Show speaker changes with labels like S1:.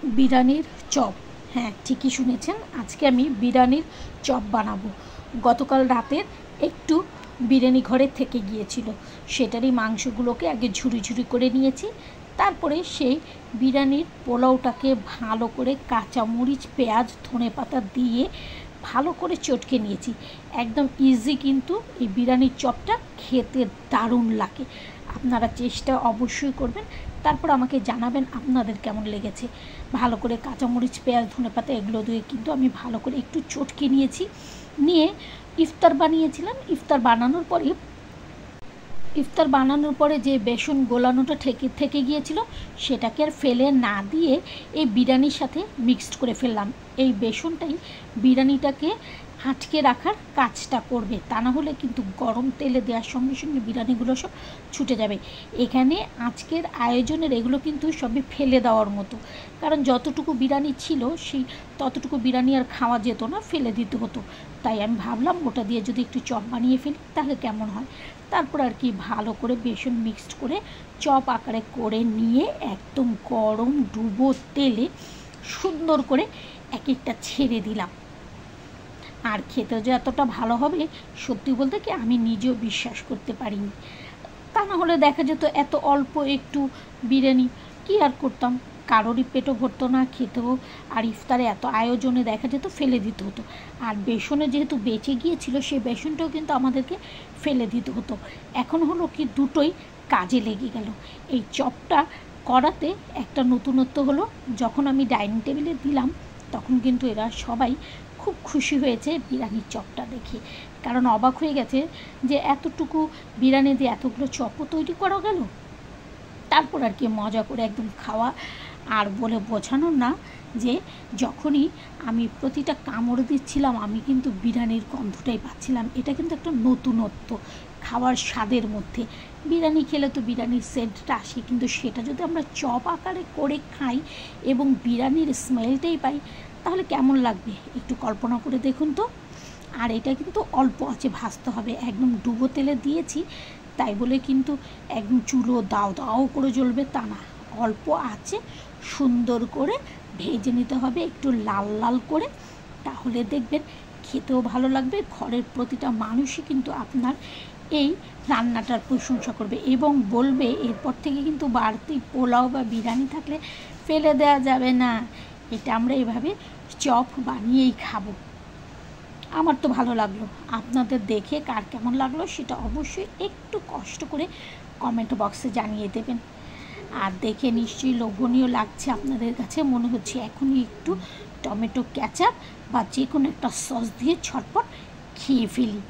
S1: বিরিয়ানির চপ। হ্যাঁ, ঠিকই শুনেছেন, আজকে আমি বিরিয়ানির চপ বানাবো। গতকাল রাতের একটু বিরিয়ানি ঘরে থেকে গিয়েছিল, সেটারই মাংসগুলোকে আগে ঝুরি ঝুরি করে নিয়েছি। তারপরে সেই বিরিয়ানির পোলাওটাকে ভালো করে কাঁচামরিচ, পেঁয়াজ, ধনেপাতা দিয়ে ভালো করে চটকে নিয়েছি। একদম ইজি, কিন্তু এই বিরিয়ানির চপটা খেতে দারুণ লাগে। আপনারা চেষ্টা অবশ্যই করবেন, তারপর আমাকে জানাবেন আপনাদের কেমন লেগেছে। ভালো করে কাঁচামরিচ, পেঁয়াজ, ধনেপাতা এগুলো দিয়ে কিন্তু আমি ভালো করে একটু চটকে নিয়েছি। নিয়ে ইফতার বানিয়েছিলাম। ইফতার বানানোর পরে যে বেসন গোলানোটা থেকে গিয়েছিল, সেটাকে আর ফেলে না দিয়ে এই বিরিয়ানির সাথে মিক্সড করে ফেললাম। এই বেসনটাই বিরিয়ানিটাকে আটকে রাখার কাজটা করবে, তা না হলে কিন্তু গরম তেলে দেওয়ার সঙ্গে সঙ্গে বিরিয়ানিগুলো সব ছুটে যাবে। এখানে আজকের আয়োজনের এগুলো কিন্তু সবই ফেলে দেওয়ার মতো, কারণ যতটুকু বিরিয়ানি ছিল সেই ততটুকু বিরিয়ানি আর খাওয়া যেত না, ফেলে দিতে হতো। তাই আমি ভাবলাম ওটা দিয়ে যদি একটু চপ বানিয়ে ফেলি তাহলে কেমন হয়। তারপর আর কি ভালো করে বেসন মিক্সড করে চপ আকারে করে নিয়ে একদম গরম ডুবো তেলে সুন্দর করে এক একটা ছেড়ে দিলাম। আর খেতে যে এতটা ভালো হবে, সত্যি বলতে কি আমি নিজেও বিশ্বাস করতে পারিনি। তা না হলে দেখা যেত এত অল্প একটু বিরিয়ানি কী আর করতাম, কারোরই পেটও ভরতো না, খেতেও। আর ইফতারে এত আয়োজনে দেখা যেত ফেলে দিতে হতো। আর বেসনে যেহেতু বেঁচে গিয়েছিল, সেই বেসনটাও কিন্তু আমাদেরকে ফেলে দিতে হতো। এখন হলো কি দুটোই কাজে লেগে গেল। এই চপটা করাতে একটা নতুনত্ব হলো, যখন আমি ডাইনিং টেবিলে দিলাম তখন কিন্তু এরা সবাই খুব খুশি হয়েছে বিরিয়ানির চপটা দেখে, কারণ অবাক হয়ে গেছে যে এতটুকু বিরিয়ানি দিয়ে এতগুলো চপও তৈরি করা গেল। তারপর আর কি মজা করে একদম খাওয়া। আর বলে বোঝানোর না যে যখনই আমি প্রতিটা কামড় দিচ্ছিলাম আমি কিন্তু বিরিয়ানির গন্ধটাই পাচ্ছিলাম। এটা কিন্তু একটা নতুনত্ব খাওয়ার স্বাদের মধ্যে। বিরিয়ানি খেলে তো বিরিয়ানির সেন্টটা আসে, কিন্তু সেটা যদি আমরা চপ আকারে করে খাই এবং বিরিয়ানির স্মেলটাই পাই, তাহলে কেমন লাগবে একটু কল্পনা করে দেখুন তো। আর এটা কিন্তু অল্প আঁচে ভাজতে হবে, একদম ডুবো তেলে দিয়েছি তাই বলে কিন্তু একদম চুলো দাও দাও করে জ্বলবে তা না। অল্প আঁচে সুন্দর করে ভেজে নিতে হবে, একটু লাল লাল করে। তাহলে দেখবেন খেতেও ভালো লাগবে, ঘরের প্রতিটা মানুষই কিন্তু আপনার এই রান্নাটার প্রশংসা করবে এবং বলবে এরপর থেকে কিন্তু বাড়তি পোলাও বা বিরিয়ানি থাকলে ফেলে দেওয়া যাবে না, এটা আমরা এভাবে চপ বানিয়েই খাবো। আমার তো ভালো লাগলো, আপনাদের দেখে কার কেমন লাগলো সেটা অবশ্যই একটু কষ্ট করে কমেন্ট বক্সে জানিয়ে দেবেন। আর দেখে নিশ্চয়ই লোভনীয় লাগছে আপনাদের কাছে, মনে হচ্ছে এখনই একটু টমেটো কেচাপ বা যে কোনো একটা সস দিয়ে ঝটপট খেয়ে ফেলি।